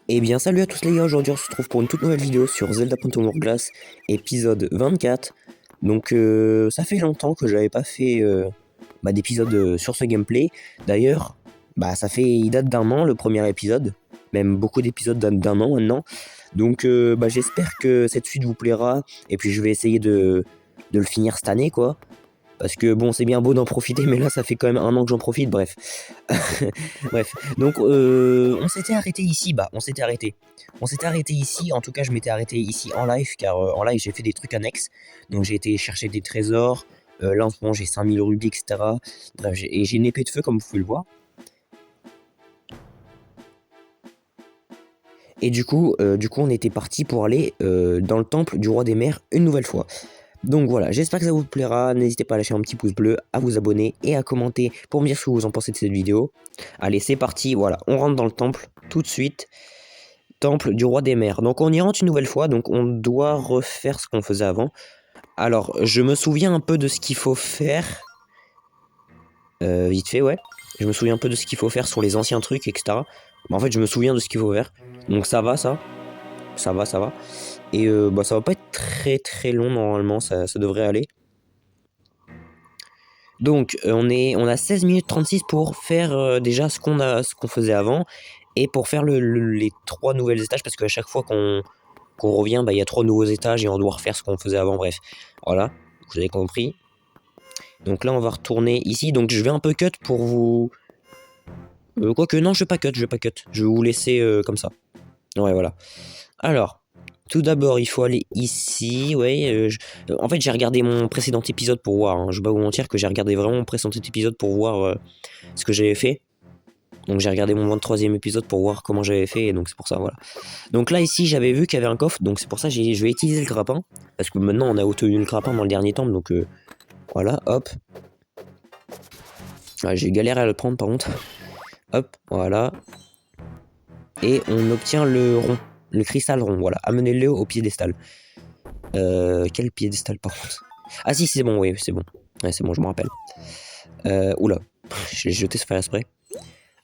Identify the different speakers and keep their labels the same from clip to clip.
Speaker 1: Eh bien salut à tous les gars, aujourd'hui on se retrouve pour une toute nouvelle vidéo sur Zelda Phantom Hourglass, épisode 24. Donc ça fait longtemps que j'avais pas fait d'épisode sur ce gameplay. D'ailleurs, il date d'un an le premier épisode, même beaucoup d'épisodes datent d'un an maintenant. Donc j'espère que cette suite vous plaira, et puis je vais essayer de le finir cette année quoi. Parce que bon, c'est bien beau d'en profiter, mais là ça fait quand même un an que j'en profite, bref. Bref, donc on s'était arrêté ici, on s'était arrêté. On s'était arrêté ici, en tout cas je m'étais arrêté ici en live, car en live j'ai fait des trucs annexes. Donc j'ai été chercher des trésors, là en ce moment j'ai 5000 rubis, etc. Bref, j'ai une épée de feu comme vous pouvez le voir. Et du coup on était parti pour aller dans le temple du roi des mers une nouvelle fois. Donc voilà, j'espère que ça vous plaira, n'hésitez pas à lâcher un petit pouce bleu, à vous abonner et à commenter pour me dire ce que vous en pensez de cette vidéo. Allez, c'est parti, voilà, on rentre dans le temple tout de suite. Temple du roi des mers. Donc on y rentre une nouvelle fois, donc on doit refaire ce qu'on faisait avant. Alors, je me souviens un peu de ce qu'il faut faire. Vite fait, ouais. Je me souviens un peu de ce qu'il faut faire sur les anciens trucs, etc. Mais en fait, je me souviens de ce qu'il faut faire. Donc ça va, ça. Ça va, ça va. Et ça va pas être très très long normalement, ça devrait aller. Donc on a 16 minutes 36 pour faire déjà ce qu'on faisait avant. Et pour faire les 3 nouvelles étages, parce qu'à chaque fois qu'on revient, il y a 3 nouveaux étages et on doit refaire ce qu'on faisait avant, bref. Voilà, vous avez compris. Donc là on va retourner ici, donc je vais un peu cut pour vous... quoique non, je vais pas cut, je vais vous laisser comme ça. Ouais, voilà. Alors, tout d'abord, il faut aller ici, ouais. En fait, j'ai regardé mon précédent épisode pour voir, hein. Je vais pas vous mentir que j'ai regardé vraiment mon précédent épisode pour voir ce que j'avais fait. Donc j'ai regardé mon 23e épisode pour voir comment j'avais fait, et donc c'est pour ça, voilà. Donc là, ici, j'avais vu qu'il y avait un coffre, donc c'est pour ça que je vais utiliser le grappin. Parce que maintenant, on a obtenu le grappin dans le dernier temple, donc voilà, hop. Ah, j'ai galéré à le prendre, par contre. Hop, voilà. Et on obtient le rond, le cristal rond, voilà. Amenez-le au piédestal. Quel piédestal, par contre? Ah si, c'est bon, oui, c'est bon. Ouais, c'est bon, je me rappelle. Oula, je l'ai jeté sans faire exprès.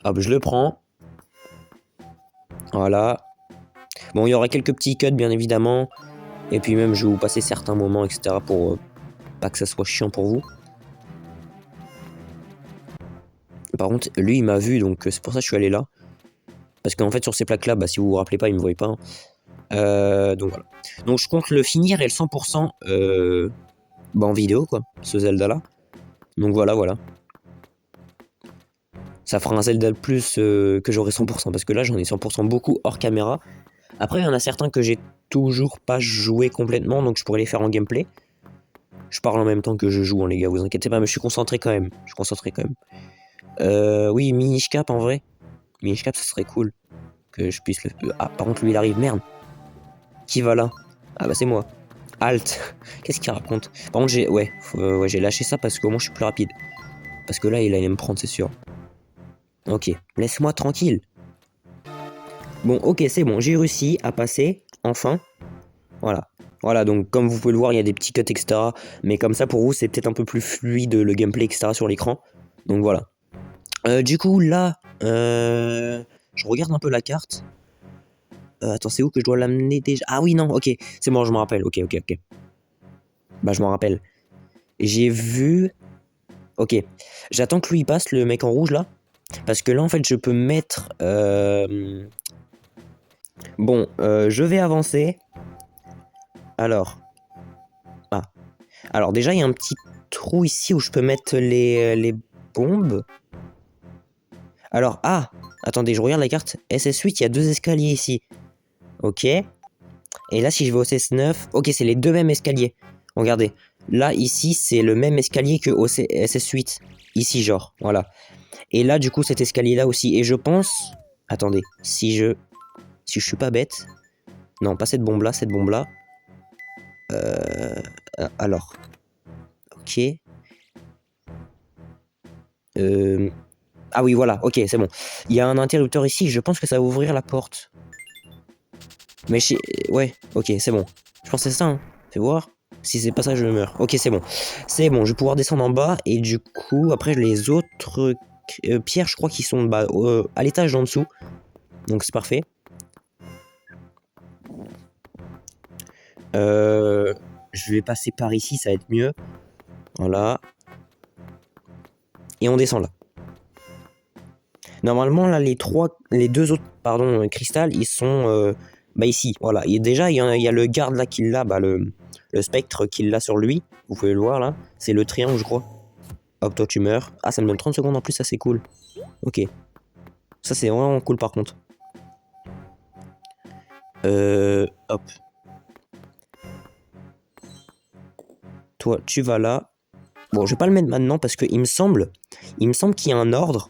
Speaker 1: Hop, je le prends. Voilà. Bon, il y aura quelques petits cuts, bien évidemment. Et puis même, je vais vous passer certains moments, etc. pour pas que ça soit chiant pour vous. Par contre, lui, il m'a vu, donc c'est pour ça que je suis allé là. Parce qu'en fait, sur ces plaques-là, si vous vous rappelez pas, il me voyait pas. Donc voilà. Donc je compte le finir et le 100% en vidéo, quoi, ce Zelda-là. Donc voilà, voilà. Ça fera un Zelda de plus que j'aurai 100%, parce que là, j'en ai 100% beaucoup hors caméra. Après, il y en a certains que j'ai toujours pas joué complètement, donc je pourrais les faire en gameplay. Je parle en même temps que je joue, hein, les gars, vous inquiétez pas, mais je suis concentré quand même. Je suis concentré quand même. Oui, Minish Cap en vrai. Minish Cap, ça serait cool que je puisse le... Ah, par contre, lui, il arrive, merde. Qui va là? Ah bah c'est moi. Halt. Qu'est-ce qu'il raconte? Par contre, j'ai lâché ça parce qu'au moins je suis plus rapide. Parce que là, il allait me prendre, c'est sûr. Ok, laisse-moi tranquille. Bon, ok, c'est bon, j'ai réussi à passer, enfin. Voilà. Voilà, donc comme vous pouvez le voir, il y a des petits cuts, etc. Mais comme ça, pour vous, c'est peut-être un peu plus fluide, le gameplay, etc. sur l'écran. Donc voilà. Du coup, là, je regarde un peu la carte. Attends, c'est où que je dois l'amener déjà? Ah oui, non, ok. C'est bon, je me rappelle. Ok. Bah, je m'en rappelle. J'ai vu... Ok. J'attends que lui passe, le mec en rouge, là. Parce que là, en fait, je peux mettre... Bon, je vais avancer. Alors. Ah. Alors, déjà, il y a un petit trou ici où je peux mettre les bombes. Alors, ah. Attendez, je regarde la carte. SS8, il y a 2 escaliers ici. Ok. Et là, si je vais au CS9... Ok, c'est les 2 mêmes escaliers. Regardez. Là, ici, c'est le même escalier que au SS8. Ici, genre. Voilà. Et là, du coup, cet escalier-là aussi. Et je pense... Attendez. Si je suis pas bête... Non, pas cette bombe-là, cette bombe-là. Alors. Ok. Ah oui, voilà. Ok, c'est bon. Il y a un interrupteur ici. Je pense que ça va ouvrir la porte. Mais ouais, ok, c'est bon. Je pense que c'est ça, hein. Fais voir. Si c'est pas ça, je meurs. Ok, c'est bon. C'est bon, je vais pouvoir descendre en bas. Et du coup, après, les autres pierres, je crois qu'ils sont à l'étage d'en dessous. Donc c'est parfait. Je vais passer par ici, ça va être mieux. Voilà. Et on descend là. Normalement, là, les deux autres, pardon, cristal, ils sont bah ici. Voilà. Et déjà, il y a le garde là qui l'a, bah le spectre qui l'a sur lui. Vous pouvez le voir là. C'est le triangle, je crois. Hop, toi tu meurs. Ah, ça me donne 30 secondes en plus, ça c'est cool. Ok. Ça c'est vraiment cool par contre. Hop. Toi, tu vas là. Bon, je vais pas le mettre maintenant parce que il me semble qu'il y a un ordre.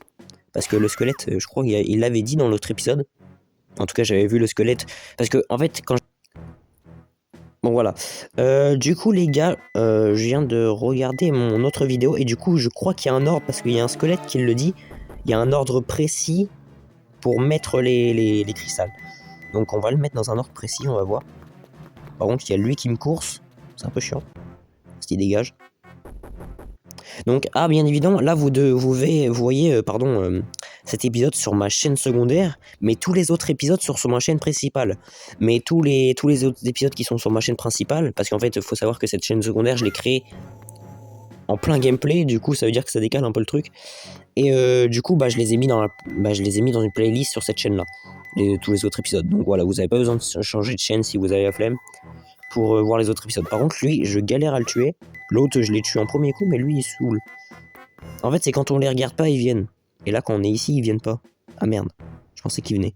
Speaker 1: Parce que le squelette, je crois qu'il l'avait dit dans l'autre épisode. En tout cas, j'avais vu le squelette. Parce que, en fait, quand bon, voilà. Du coup, les gars, je viens de regarder mon autre vidéo. Et du coup, je crois qu'il y a un ordre. Parce qu'il y a un squelette qui le dit. Il y a un ordre précis pour mettre les cristals. Donc, on va le mettre dans un ordre précis. On va voir. Par contre, il y a lui qui me course. C'est un peu chiant. Parce qu'il dégage. Donc, ah, bien évidemment, là, vous voyez, cet épisode sur ma chaîne secondaire, mais tous les autres épisodes sont sur ma chaîne principale. Mais tous les autres épisodes qui sont sur ma chaîne principale, parce qu'en fait, il faut savoir que cette chaîne secondaire, je l'ai créée en plein gameplay, du coup, ça veut dire que ça décale un peu le truc. Et du coup, bah, je les ai mis dans une playlist sur cette chaîne-là, tous les autres épisodes. Donc voilà, vous n'avez pas besoin de changer de chaîne si vous avez la flemme pour voir les autres épisodes. Par contre, lui, je galère à le tuer. L'autre, je l'ai tué en premier coup, mais lui, il saoule. En fait, c'est quand on les regarde pas, ils viennent. Et là, quand on est ici, ils viennent pas. Ah merde, je pensais qu'ils venaient.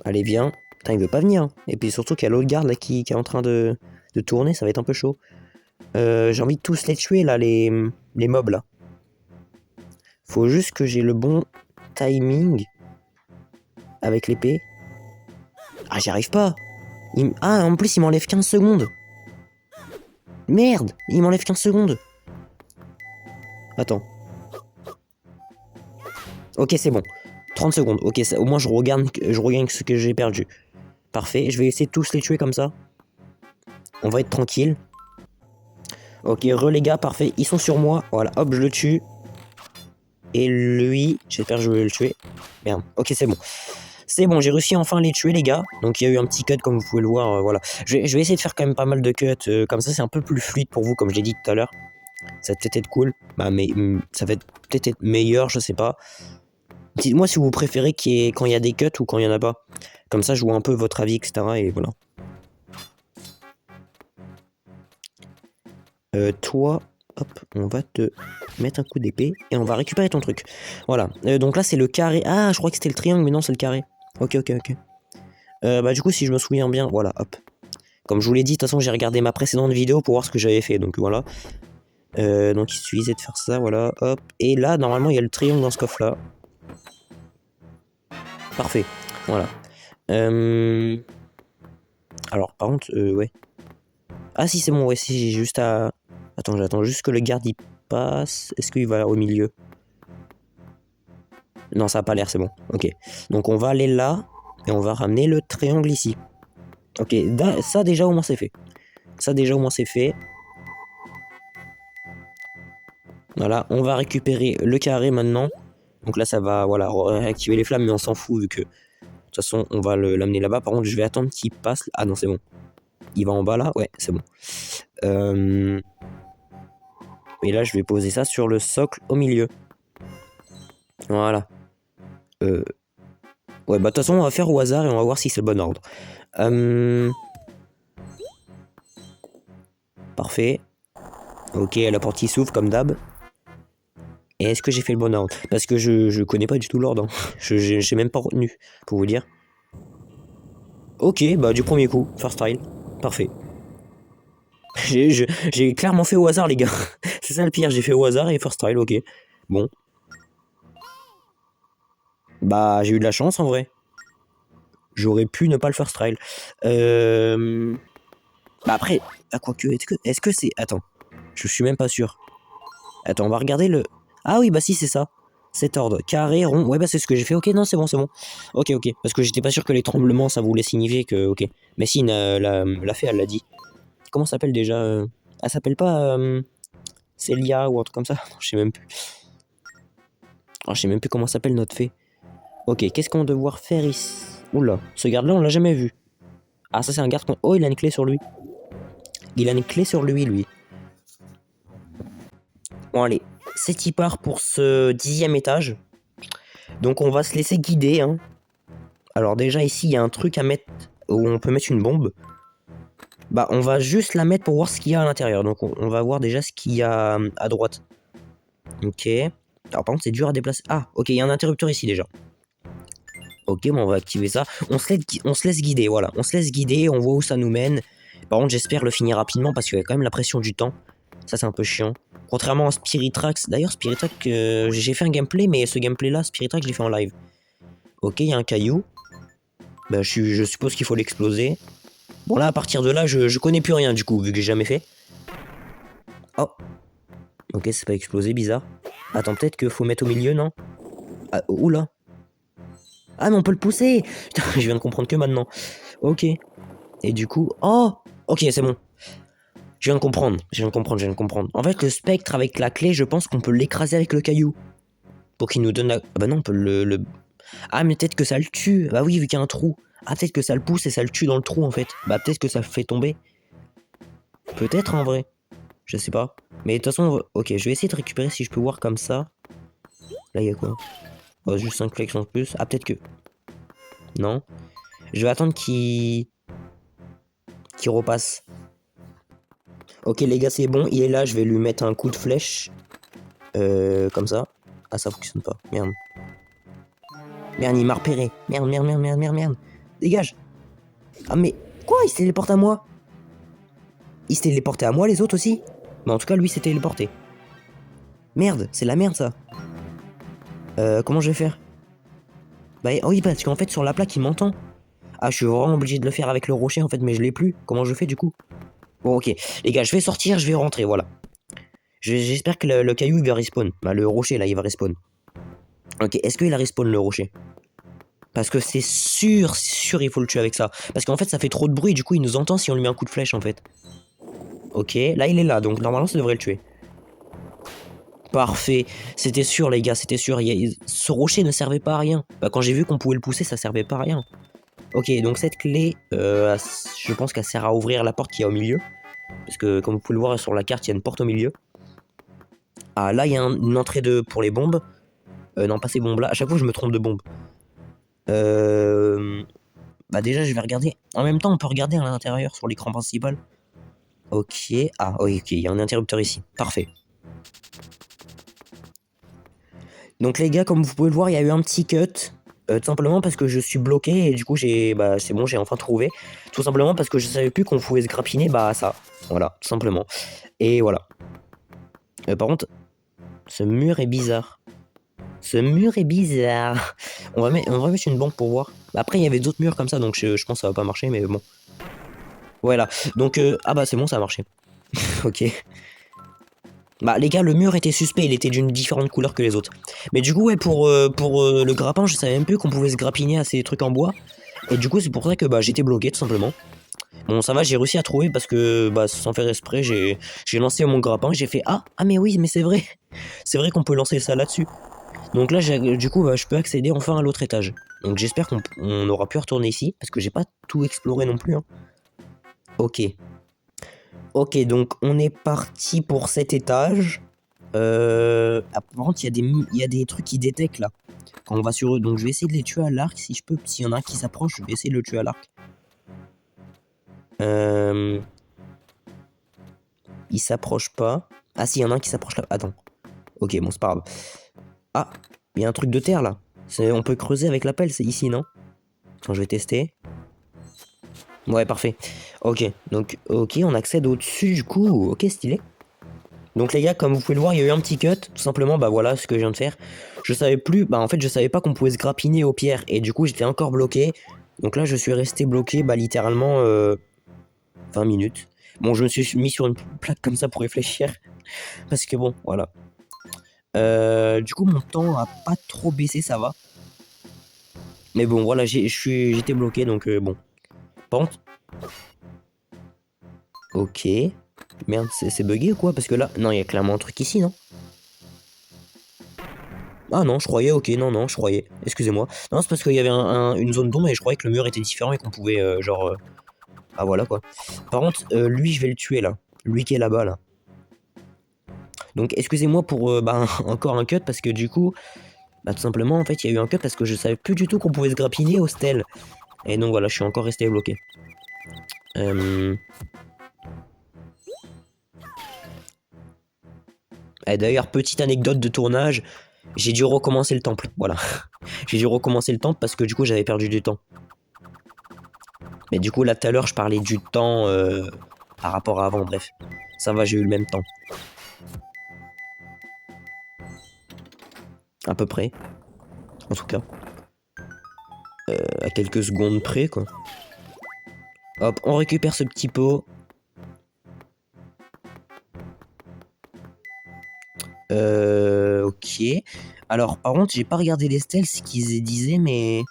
Speaker 1: Allez, viens. Putain, il veut pas venir. Et puis surtout qu'il y a l'autre garde là qui est en train de tourner, ça va être un peu chaud. J'ai envie de tous les tuer là, les mobs là. Faut juste que j'ai le bon timing avec l'épée. Ah, j'y arrive pas. Ah, en plus, il m'enlève 15 secondes. Merde, il m'enlève 15 secondes. Attends. Ok, c'est bon. 30 secondes. Ok, ça, au moins je regagne ce que j'ai perdu. Parfait, je vais essayer de tous les tuer comme ça. On va être tranquille. Ok, les gars, parfait. Ils sont sur moi. Voilà, hop, je le tue. Et lui, j'espère que je vais le tuer. Merde, ok, c'est bon. C'est bon, j'ai réussi enfin à les tuer, les gars. Donc il y a eu un petit cut, comme vous pouvez le voir. Voilà. Je vais essayer de faire quand même pas mal de cuts. Comme ça, c'est un peu plus fluide pour vous, comme je l'ai dit tout à l'heure. Ça va peut-être être cool. Bah, mais ça va peut-être être meilleur, je sais pas. Dites-moi si vous préférez quand il y a des cuts ou quand il y en a pas. Comme ça, je vois un peu votre avis, etc. Et voilà. Toi, hop, on va te mettre un coup d'épée et on va récupérer ton truc. Voilà. Donc là, c'est le carré. Ah, je crois que c'était le triangle, mais non, c'est le carré. Ok. Bah du coup, si je me souviens bien, voilà, hop. Comme je vous l'ai dit, de toute façon, j'ai regardé ma précédente vidéo pour voir ce que j'avais fait. Donc voilà. Donc il suffisait de faire ça, voilà, hop. Et là, normalement, il y a le triangle dans ce coffre-là. Parfait. Voilà. Alors, par contre, ouais. Ah si, c'est bon, ouais, si, j'ai juste à... Attends, j'attends juste que le garde y passe. Est-ce qu'il va au milieu? Non, ça a pas l'air, c'est bon. Ok. Donc on va aller là, et on va ramener le triangle ici. Ok, ça déjà au moins c'est fait. Voilà, on va récupérer le carré maintenant. Donc là, ça va, voilà, réactiver les flammes, mais on s'en fout vu que... De toute façon, on va l'amener là-bas. Par contre, je vais attendre qu'il passe. Ah non, c'est bon. Il va en bas là? Ouais, c'est bon. Et là, je vais poser ça sur le socle au milieu. Voilà. Ouais, bah de toute façon, on va faire au hasard et on va voir si c'est le bon ordre. Parfait. Ok, la porte qui s'ouvre comme d'hab. Et est-ce que j'ai fait le bon ordre? Parce que je connais pas du tout l'ordre. Hein. J'ai même pas retenu, pour vous dire. Ok, bah du premier coup, first try. Parfait. J'ai clairement fait au hasard, les gars. C'est ça le pire, j'ai fait au hasard et first try, ok. Bon. Bah, j'ai eu de la chance en vrai. J'aurais pu ne pas le first try. Bah après, à quoi que, est-ce que c'est... Attends, je suis même pas sûr. Attends, on va regarder le... Ah oui, bah si, c'est ça. Cet ordre, carré, rond. Ouais, bah c'est ce que j'ai fait. Ok, non, c'est bon. Ok. Parce que j'étais pas sûr que les tremblements, ça voulait signifier que... Ok. Mais si, la fée, elle l'a dit. Comment ça s'appelle déjà Elle s'appelle pas Célia ou un truc comme ça? Je sais même plus. Oh, je sais même plus comment s'appelle notre fée. Ok, qu'est-ce qu'on va devoir faire ici? Oula, ce garde-là, on l'a jamais vu. Ah, ça, c'est un garde... Oh, il a une clé sur lui. Il a une clé sur lui, lui. Bon, allez. C'est y part pour ce 10e étage. Donc, on va se laisser guider, hein. Alors, déjà, ici, il y a un truc à mettre... Où on peut mettre une bombe. Bah, on va juste la mettre pour voir ce qu'il y a à l'intérieur. Donc, on va voir déjà ce qu'il y a à droite. Ok. Alors, par contre, c'est dur à déplacer. Ah, ok, il y a un interrupteur ici, déjà. Ok, bon, on va activer ça. On se laisse guider, voilà. On se laisse guider, on voit où ça nous mène. Par contre, j'espère le finir rapidement parce qu'il y a quand même la pression du temps. Ça, c'est un peu chiant. Contrairement à Spirit Tracks. D'ailleurs, Spirit Tracks, j'ai fait un gameplay, mais ce gameplay-là, Spirit Tracks, je l'ai fait en live. Ok, il y a un caillou. Bah, je suppose qu'il faut l'exploser. Bon, là, à partir de là, je connais plus rien, du coup, vu que j'ai jamais fait. Oh. Ok, c'est pas explosé, bizarre. Attends, peut-être qu'il faut mettre au milieu, non? Ah, oula. Ah, mais on peut le pousser. Putain, je viens de comprendre que maintenant. Ok. Et du coup... Oh. Ok, c'est bon. Je viens de comprendre, je viens de comprendre, je viens de comprendre. En fait, le spectre avec la clé, je pense qu'on peut l'écraser avec le caillou. Pour qu'il nous donne la... Ah bah non, on peut Ah, mais peut-être que ça le tue. Bah oui, vu qu'il y a un trou. Ah, peut-être que ça le pousse et ça le tue dans le trou, en fait. Bah peut-être que ça le fait tomber. Peut-être, en vrai. Je sais pas. Mais de toute façon, ok, je vais essayer de récupérer si je peux voir comme ça. Là, il y a quoi? Oh, juste 5 collections de plus. Ah, peut-être que... Non. Je vais attendre qu'il repasse. Ok, les gars, c'est bon. Il est là, je vais lui mettre un coup de flèche. Comme ça. Ah, ça fonctionne pas. Merde. Merde, il m'a repéré. Merde, merde, merde, merde, merde, merde. Dégage. Ah, mais quoi? Il s'est téléporté à moi? Il s'est téléporté à moi, les autres aussi? Mais en tout cas, lui s'est téléporté. Merde, c'est la merde, ça. Comment je vais faire? Bah, oui, parce qu'en fait, sur la plaque, il m'entend. Ah, je suis vraiment obligé de le faire avec le rocher, en fait, mais je l'ai plus. Comment je fais, du coup? Bon, ok. Les gars, je vais sortir, je vais rentrer, voilà. J'espère que le caillou, il va respawn. Bah, le rocher, là, il va respawn. Ok, est-ce qu'il a respawn, le rocher? Parce que c'est sûr, il faut le tuer avec ça. Parce qu'en fait, ça fait trop de bruit, du coup, il nous entend si on lui met un coup de flèche, en fait. Ok, là, il est là, donc normalement, ça devrait le tuer. Parfait. C'était sûr, les gars, c'était sûr. Ce rocher ne servait pas à rien. Bah, quand j'ai vu qu'on pouvait le pousser, ça servait pas à rien. Ok, donc cette clé, je pense qu'elle sert à ouvrir la porte qu'il y a au milieu. Parce que, comme vous pouvez le voir sur la carte, il y a une porte au milieu. Ah, là, il y a une entrée pour les bombes. Non, pas ces bombes-là. À chaque fois, je me trompe de bombe. Bah déjà, je vais regarder. En même temps, on peut regarder à l'intérieur sur l'écran principal. Ok. Ah, oui, ok. Il y a un interrupteur ici. Parfait. Donc les gars, comme vous pouvez le voir, il y a eu un petit cut. Tout simplement parce que je suis bloqué et du coup, bah, c'est bon, j'ai enfin trouvé. Tout simplement parce que je savais plus qu'on pouvait se grappiner, bah ça. Voilà, tout simplement. Et voilà. Par contre, ce mur est bizarre. Ce mur est bizarre. On va mettre une bombe pour voir. Après, il y avait d'autres murs comme ça, donc je pense que ça va pas marcher, mais bon. Voilà. Donc, ah bah c'est bon, ça a marché. Ok. Bah les gars, le mur était suspect, il était d'une différente couleur que les autres. Mais du coup, ouais, pour le grappin, je savais même plus qu'on pouvait se grappiner à ces trucs en bois. Et du coup, c'est pour ça que bah, j'étais bloqué, tout simplement. Bon, ça va, j'ai réussi à trouver parce que, bah, sans faire exprès, j'ai lancé mon grappin, j'ai fait ah, mais oui, mais c'est vrai. C'est vrai qu'on peut lancer ça là-dessus. Donc là, du coup, bah, je peux accéder enfin à l'autre étage. Donc j'espère qu'on aura pu retourner ici, parce que j'ai pas tout exploré non plus. Hein. Ok. Ok, donc on est parti pour cet étage. Ah, par contre, il y a des trucs qui détectent là. Quand on va sur eux. Donc je vais essayer de les tuer à l'arc si je peux. S'il y en a un qui s'approche, je vais essayer de le tuer à l'arc. Il s'approche pas. Ah si, il y en a un qui s'approche là. Attends. Ok, bon, c'est pas grave. Ah, il y a un truc de terre là. On peut creuser avec la pelle, c'est ici, non? Attends, je vais tester. Ouais, parfait. Ok, donc, ok, on accède au-dessus du coup. Ok, stylé. Donc les gars, comme vous pouvez le voir, il y a eu un petit cut. Tout simplement, bah voilà ce que je viens de faire. Je savais plus, bah en fait, je savais pas qu'on pouvait se grappiner aux pierres. Et du coup, j'étais encore bloqué. Donc là, je suis resté bloqué, bah littéralement 20 minutes. Bon, je me suis mis sur une plaque comme ça pour réfléchir. Parce que bon, voilà. Du coup, mon temps a pas trop baissé, ça va. Mais bon, voilà, j'étais bloqué, donc bon. Par contre... Ok. Merde, c'est bugué ou quoi? Parce que là... Non, il y a clairement un truc ici, non? Ah non, je croyais, ok, non, non, je croyais. Excusez-moi. Non, c'est parce qu'il y avait une zone d'ombre et je croyais que le mur était différent et qu'on pouvait, ah voilà quoi. Par contre, lui, je vais le tuer là. Lui qui est là-bas là. Donc, excusez-moi pour bah, encore un cut parce que du coup, bah, tout simplement, en fait, il y a eu un cut parce que je savais plus du tout qu'on pouvait se grappiner au stèle. Et donc voilà, je suis encore resté bloqué. Et d'ailleurs, petite anecdote de tournage, j'ai dû recommencer le temple. Voilà. J'ai dû recommencer le temple parce que du coup, j'avais perdu du temps. Mais du coup, là, tout à l'heure, je parlais du temps par rapport à avant, bref. Ça va, j'ai eu le même temps. À peu près. En tout cas. À quelques secondes près, quoi. Hop, on récupère ce petit pot. Ok. Alors, par contre, j'ai pas regardé les stèles, ce qu'ils disaient, mais...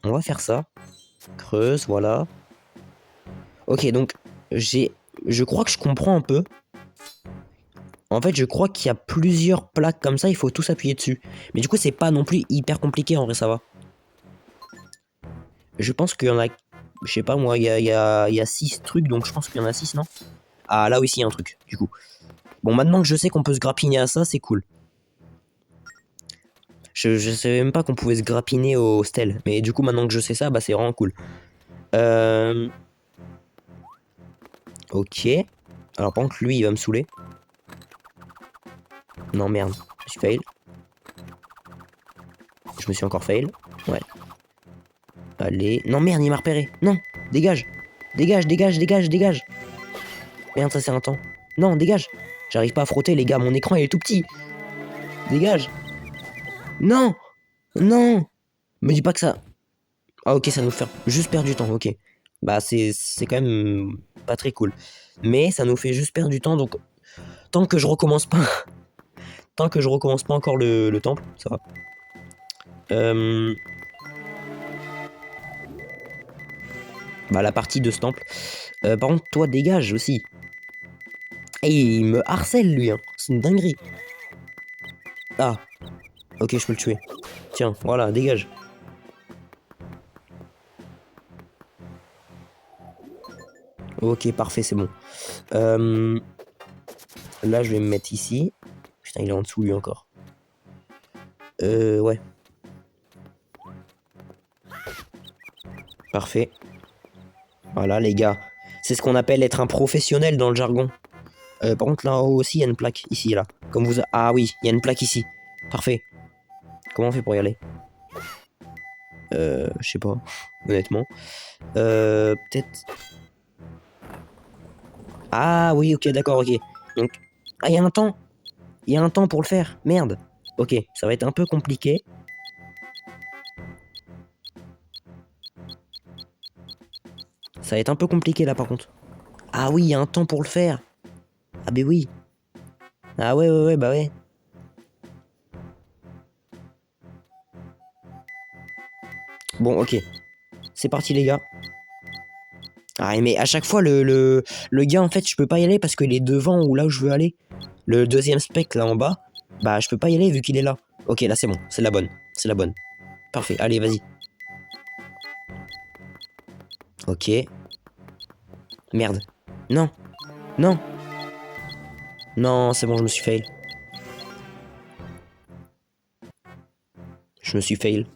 Speaker 1: On va faire ça. Creuse, voilà. Ok, donc, je crois que je comprends un peu. En fait, je crois qu'il y a plusieurs plaques comme ça, il faut tous appuyer dessus. Mais du coup, c'est pas non plus hyper compliqué, en vrai, ça va. Je pense qu'il y en a... Je sais pas, moi, il y a 6 trucs, donc je pense qu'il y en a 6, non? Ah, là aussi, il y a un truc, du coup. Bon, maintenant que je sais qu'on peut se grappiner à ça, c'est cool. Je savais même pas qu'on pouvait se grappiner au stèle. Mais du coup, maintenant que je sais ça, bah c'est vraiment cool. Ok. Alors, par contre, lui, il va me saouler. Non, merde. Je me suis fail. Je me suis encore fail. Ouais. Allez. Non, merde, il m'a repéré. Non, dégage. Dégage, dégage, dégage, dégage. Merde, ça c'est un temps. Non, dégage. J'arrive pas à frotter, les gars. Mon écran, il est tout petit. Dégage. Non. Non. Me dis pas que ça... Ah, ok, ça nous fait juste perdre du temps. Ok. Bah, c'est quand même pas très cool. Mais ça nous fait juste perdre du temps, donc... Tant que je recommence pas... Tant que je recommence pas encore le temple, ça va. Bah, la partie de ce temple. Par contre, toi, dégage aussi. Et il me harcèle, lui, hein. C'est une dinguerie. Ah. Ok, je peux le tuer. Tiens, voilà, dégage. Ok, parfait, c'est bon. Là, je vais me mettre ici. Putain, il est en dessous, lui, encore. Ouais. Parfait. Voilà, les gars. C'est ce qu'on appelle être un professionnel dans le jargon. Par contre, là-haut aussi, il y a une plaque. Ici, là. Comme vous... Ah oui, il y a une plaque ici. Parfait. Comment on fait pour y aller? Je sais pas. Honnêtement. Peut-être... Ah oui, ok, d'accord, ok. Donc... Ah, il y a un temps. Il y a un temps pour le faire. Merde. Ok, ça va être un peu compliqué. Ça va être un peu compliqué, là, par contre. Ah oui, il y a un temps pour le faire. Ah ben oui. Ah ouais, ouais, ouais, bah ouais. Bon, ok. C'est parti, les gars. Ah, mais à chaque fois, le gars, en fait, je peux pas y aller parce qu'il est devant ou là où je veux aller. Le deuxième spec, là en bas, bah, je peux pas y aller vu qu'il est là. Ok, là, c'est bon. C'est la bonne. C'est la bonne. Parfait. Allez, vas-y. Ok. Merde. Non. Non. Non, c'est bon, je me suis fail. Je me suis fail.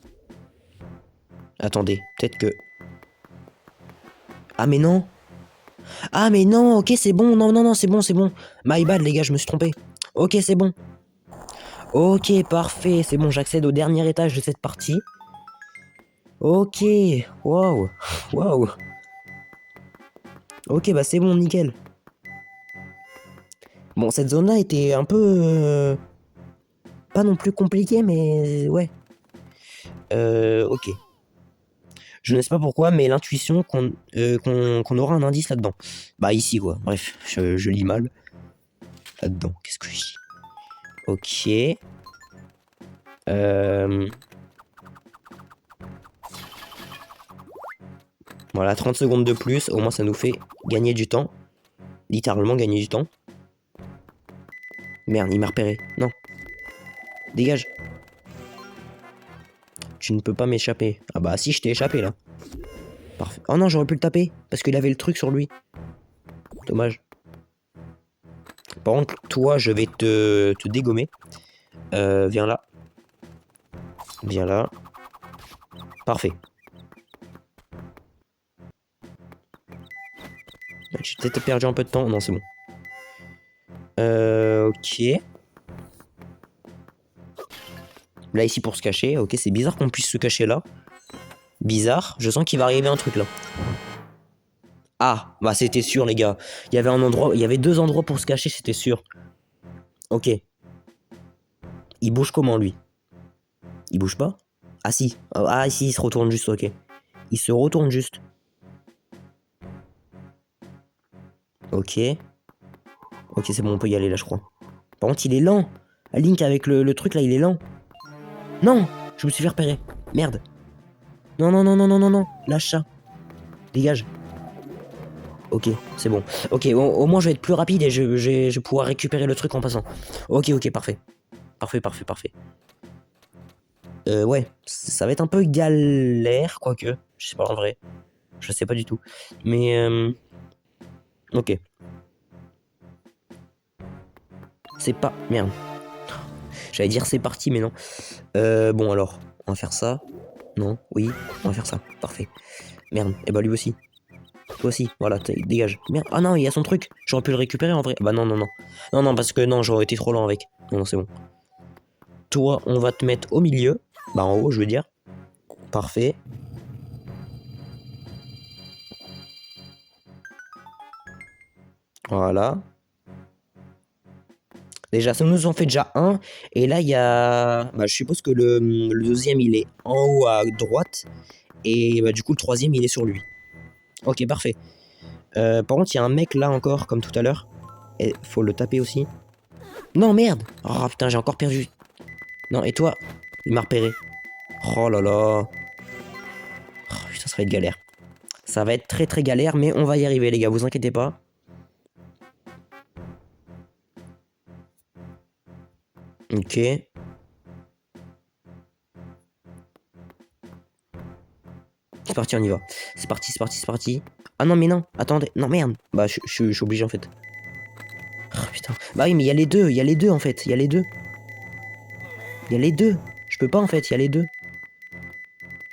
Speaker 1: Attendez, peut-être que... Ah, mais non. Ah, mais non, ok, c'est bon. Non, non, non, c'est bon, c'est bon. My bad, les gars, je me suis trompé. Ok, c'est bon. Ok, parfait. C'est bon, j'accède au dernier étage de cette partie. Ok. Waouh. Waouh. Ok, bah c'est bon, nickel. Bon, cette zone-là était un peu... pas non plus compliquée, mais... Ouais. Ok. Je ne sais pas pourquoi, mais l'intuition qu'on aura un indice là-dedans. Bah ici, quoi. Bref, je lis mal. Là-dedans, qu'est-ce que je dis? Ok. Voilà, 30 secondes de plus. Au moins, ça nous fait gagner du temps. Littéralement gagner du temps. Merde, il m'a repéré. Non. Dégage. Tu ne peux pas m'échapper. Ah bah si, je t'ai échappé là. Parfait. Oh non, j'aurais pu le taper. Parce qu'il avait le truc sur lui. Dommage. Par contre, toi, je vais te dégommer. Viens là. Viens là. Parfait. J'ai peut-être perdu un peu de temps. Non, c'est bon. Ok. Là, ici, pour se cacher. Ok, c'est bizarre qu'on puisse se cacher là. Bizarre. Je sens qu'il va arriver un truc là. Ah, bah c'était sûr, les gars. Il y avait un endroit, il y avait deux endroits pour se cacher, c'était sûr. Ok. Il bouge comment, lui? Il bouge pas? Ah si. Ah si, il se retourne juste, ok. Il se retourne juste. Ok. Ok, c'est bon, on peut y aller là, je crois. Par contre, il est lent. Link avec le truc là, il est lent. Non! Je me suis fait repérer. Merde. Non, non, non, non, non, non, non. Lâche ça. Dégage. Ok, c'est bon. Ok, au moins je vais être plus rapide et je vais pouvoir récupérer le truc en passant. Ok, ok, parfait. Parfait, parfait, parfait. Ouais, ça va être un peu galère, quoique. Je sais pas en vrai. Je sais pas du tout. Mais, ok. C'est pas... Merde. J'allais dire c'est parti, mais non. Bon alors, on va faire ça. Non, oui, on va faire ça. Parfait. Merde, et bah lui aussi. Toi aussi, voilà, dégage. Merde, ah non, il y a son truc. J'aurais pu le récupérer en vrai. Bah non, non, non. Non, non, parce que non, j'aurais été trop lent avec. Non, non, c'est bon. Toi, on va te mettre au milieu. Bah en haut, je veux dire. Parfait. Voilà. Déjà, ça nous en fait déjà un. Et là, il y a... Bah, je suppose que le deuxième, il est en haut à droite. Et bah, du coup, le troisième, il est sur lui. Ok, parfait. Par contre, il y a un mec là encore, comme tout à l'heure. Et faut le taper aussi. Non, merde. Oh putain, j'ai encore perdu. Non, et toi? Il m'a repéré. Oh là là. Oh, putain, ça va être galère. Ça va être très très galère, mais on va y arriver, les gars, vous inquiétez pas. Ok. C'est parti, on y va. C'est parti, c'est parti, c'est parti. Ah non, mais non, attendez. Non, merde. Bah, je suis obligé en fait. Oh, putain. Bah oui, mais il y a les deux, il y a les deux en fait. Il y a les deux. Il y a les deux. Je peux pas en fait, il y a les deux.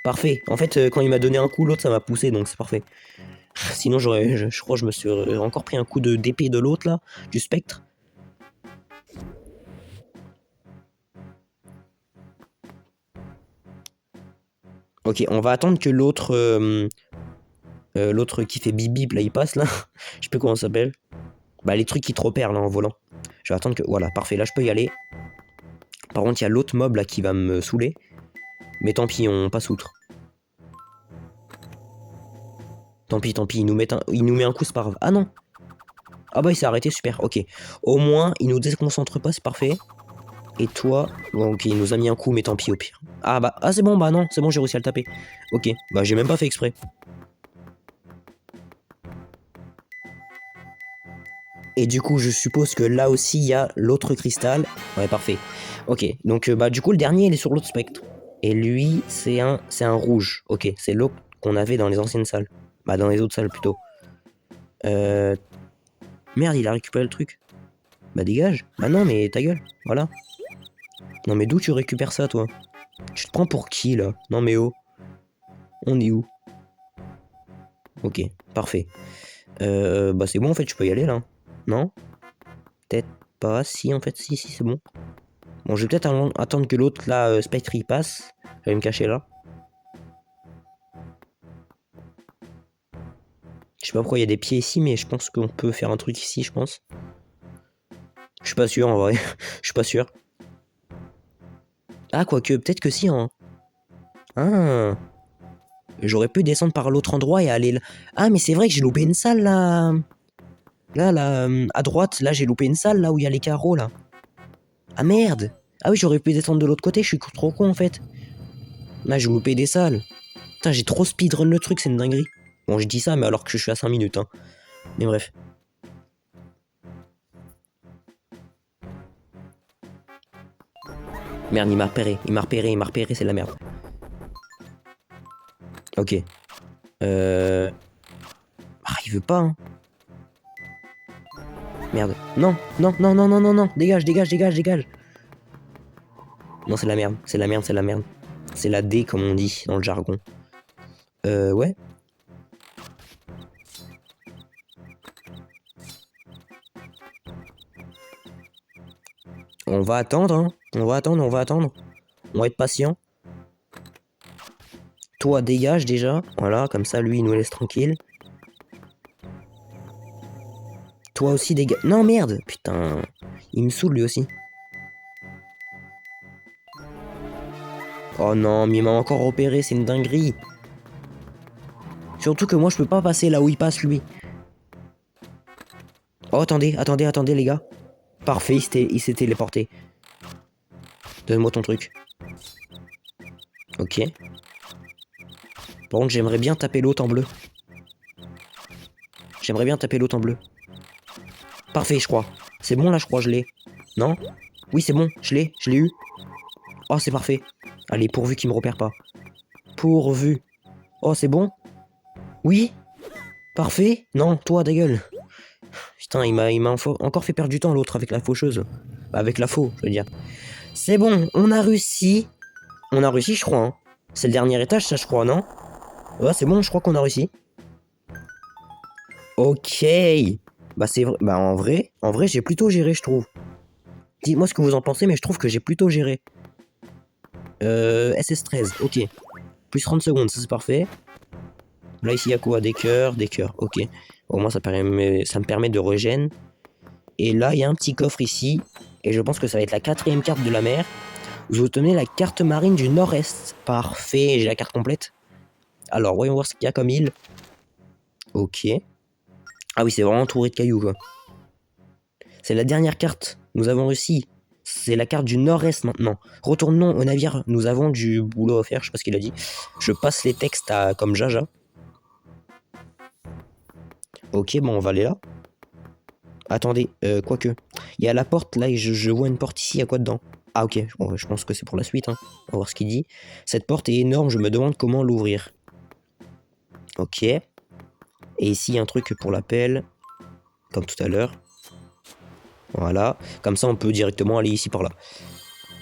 Speaker 1: Parfait. En fait, quand il m'a donné un coup, l'autre ça m'a poussé, donc c'est parfait. Sinon, je crois que je me suis encore pris un coup de d'épée de l'autre là, du spectre. Ok, on va attendre que l'autre qui fait bip bip là, il passe là. Je sais plus comment ça s'appelle. Bah, les trucs qui te repèrent là en volant. Je vais attendre que. Voilà, parfait, là je peux y aller. Par contre, il y a l'autre mob là qui va me saouler. Mais tant pis, on passe outre. Tant pis, il nous met un coup, c'est pas grave. Ah non! Ah bah il s'est arrêté, super, ok. Au moins, il nous déconcentre pas, c'est parfait. Et toi, bon, ok, il nous a mis un coup, mais tant pis au pire. Ah bah, ah c'est bon, bah non, c'est bon, j'ai réussi à le taper. Ok, bah j'ai même pas fait exprès. Et du coup, je suppose que là aussi, il y a l'autre cristal. Ouais, parfait. Ok, donc bah du coup, le dernier, il est sur l'autre spectre. Et lui, c'est un rouge. Ok, c'est l'autre qu'on avait dans les anciennes salles. Bah dans les autres salles plutôt. Euh... Merde, il a récupéré le truc. Bah dégage. Bah non, mais ta gueule. Voilà. Non mais d'où tu récupères ça, toi? Tu te prends pour qui, là? Non mais oh. On est où? Ok, parfait. Bah c'est bon, en fait, je peux y aller, là. Non? Peut-être pas. Si, en fait, si, c'est bon. Bon, je vais peut-être attendre que l'autre, là, Spectre, il passe. Je vais me cacher là. Je sais pas pourquoi il y a des pieds ici, mais je pense qu'on peut faire un truc ici, je pense. Je suis pas sûr, en vrai. Je suis pas sûr. Ah, quoique, peut-être que si, hein. Ah. J'aurais pu descendre par l'autre endroit et aller là. Ah, mais c'est vrai que j'ai loupé une salle, là. Là, à droite, là, j'ai loupé une salle, là, où il y a les carreaux, là. Ah, merde. Ah oui, j'aurais pu descendre de l'autre côté, je suis trop con, en fait. Là, j'ai loupé des salles. Putain, j'ai trop speedrun le truc, c'est une dinguerie. Bon, je dis ça, mais alors que je suis à 5 minutes, hein. Mais bref. Merde, il m'a repéré, c'est de la merde. Ok. Ah, il veut pas, hein. Merde. Non, non, non, non, non, non, non. Dégage, dégage, dégage, dégage. Non, c'est la merde, c'est la merde, c'est la merde. C'est la D, comme on dit dans le jargon. Ouais. On va attendre, hein. On va attendre, on va attendre. On va être patient. Toi, dégage déjà. Voilà, comme ça, lui, il nous laisse tranquille. Toi aussi, dégage. Non, merde. Putain. Il me saoule, lui aussi. Oh non, mais il m'a encore repéré, c'est une dinguerie. Surtout que moi, je peux pas passer là où il passe, lui. Oh, attendez, attendez, attendez, les gars. Parfait, il s'est téléporté. Donne-moi ton truc. Ok. Par contre, j'aimerais bien taper l'autre en bleu. J'aimerais bien taper l'autre en bleu. Parfait, je crois. C'est bon, là, je crois, je l'ai. Non? Oui, c'est bon, je l'ai eu. Oh, c'est parfait. Allez, pourvu qu'il me repère pas. Pourvu. Oh, c'est bon? Oui? Parfait? Non, toi, ta gueule. Putain, il m'a encore fait perdre du temps, l'autre, avec la faucheuse. Bah, avec la faux, je veux dire. C'est bon, on a réussi. On a réussi, je crois, hein. C'est le dernier étage, ça, je crois, non? Ouais, c'est bon, je crois qu'on a réussi. Ok. Bah, c'est vrai. Bah, en vrai, j'ai plutôt géré, je trouve. Dites-moi ce que vous en pensez, mais je trouve que j'ai plutôt géré. SS13, ok. Plus 30 secondes, ça c'est parfait. Là, ici, il y a quoi? Des cœurs, ok. Au moins, ça me permet de régène. Et là, il y a un petit coffre ici. Et je pense que ça va être la 4e carte de la mer. Vous obtenez la carte marine du nord-est. Parfait, j'ai la carte complète. Alors, voyons voir ce qu'il y a comme île. Ok. Ah oui, c'est vraiment entouré de cailloux, quoi. C'est la dernière carte. Nous avons réussi. C'est la carte du nord-est maintenant. Retournons au navire. Nous avons du boulot à faire. Je sais pas ce qu'il a dit. Je passe les textes à comme Jaja. Ok, bon, on va aller là. Attendez, quoique. Il y a la porte là et je vois une porte ici. Il y a quoi dedans? Ah, ok. Bon, je pense que c'est pour la suite. Hein. On va voir ce qu'il dit. Cette porte est énorme. Je me demande comment l'ouvrir. Ok. Et ici, il y a un truc pour la pelle. Comme tout à l'heure. Voilà. Comme ça, on peut directement aller ici par là.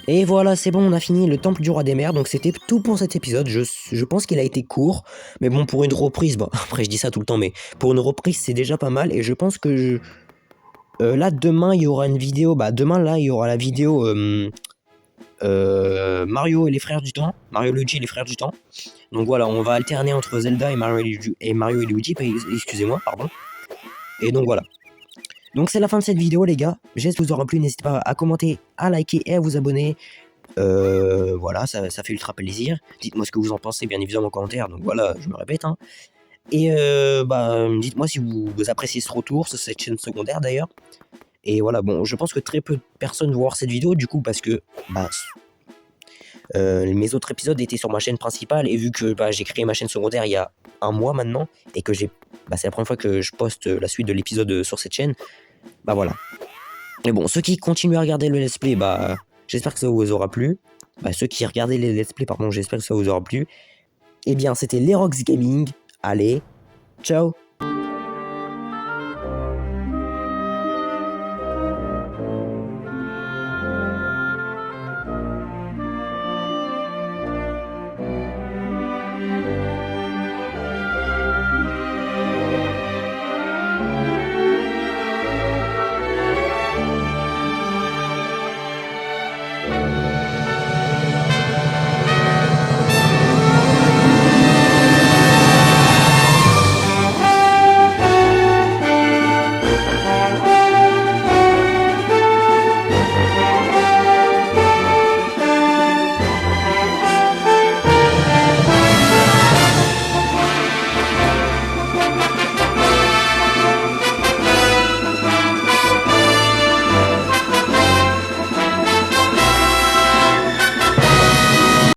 Speaker 1: Et voilà, c'est bon, on a fini le temple du roi des mers. Donc c'était tout pour cet épisode. Je pense qu'il a été court. Mais bon, pour une reprise, bon, après je dis ça tout le temps, mais pour une reprise, c'est déjà pas mal. Et je pense que là, demain, il y aura une vidéo. Bah, demain, là, il y aura la vidéo Mario et les frères du temps. Mario Luigi et les frères du temps. Donc voilà, on va alterner entre Zelda et Mario et Luigi. Excusez-moi, pardon. Et donc voilà. Donc c'est la fin de cette vidéo, les gars. J'espère que vous aura plu. N'hésitez pas à commenter, à liker et à vous abonner. Voilà, ça fait ultra plaisir. Dites-moi ce que vous en pensez, bien évidemment, en commentaire. Donc voilà, je me répète. Hein. Et bah, dites-moi si vous appréciez ce retour, sur cette chaîne secondaire d'ailleurs. Et voilà, bon, je pense que très peu de personnes vont voir cette vidéo, du coup, parce que bah, mes autres épisodes étaient sur ma chaîne principale. Et vu que bah, j'ai créé ma chaîne secondaire il y a un mois maintenant, et que bah, c'est la première fois que je poste la suite de l'épisode sur cette chaîne, bah voilà. Mais bon, ceux qui continuent à regarder le let's play, bah, j'espère que ça vous aura plu. Bah, ceux qui regardaient les let's play, pardon, j'espère que ça vous aura plu. Eh bien, c'était Lerox Gaming. Allez, ciao!